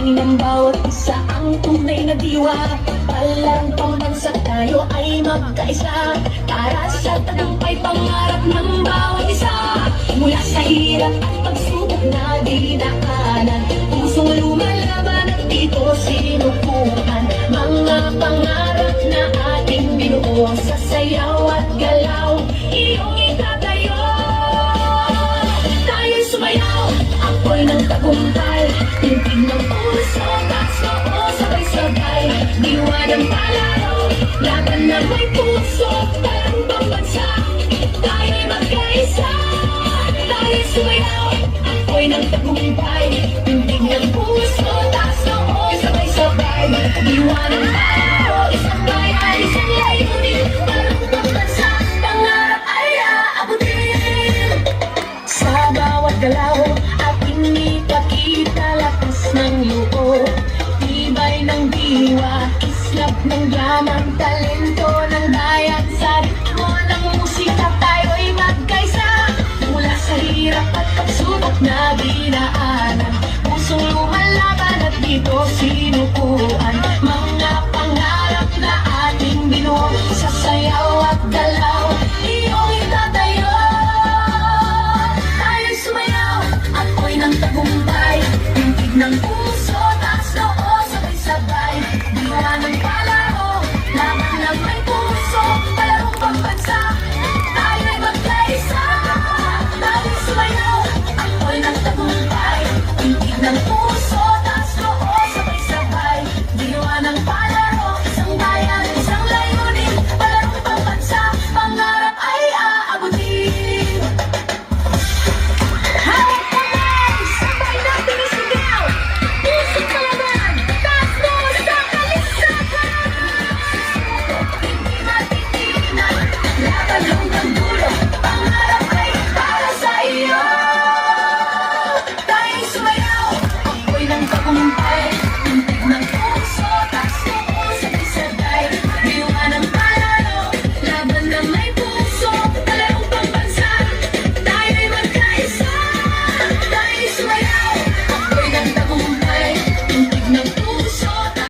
Layunin ng bawat isa ang tunay na diwa. Palang pambansa tayo ay magkaisa, para sa tagumpay pangarap ng bawat isa. Mula sa hirap at pagsubok na dinaanan, pusong lumalaban at dito sinukuhan. Mga pangarap na ating binuo, sa sayaw at galaw iyong itatayo. Tayo'y sumayaw, apoy ng tagumpay, tintig ng puso, taas noo, sabay-sabay. Diwa ng palaro, laban na may puso, talang pambansa, tayo'y magkaisa. Tayo'y sumayaw, apoy ng tagumpay, tintig ng puso, taas noo, sabay-sabay. Diwa ng palaro, isang bayan, isang layunin, talang pambansa, pangarap ay aabutin. Sa bawat galaw, ating ipakita lakas ng loob, tibay ng diwa, kislap ng yamang talento.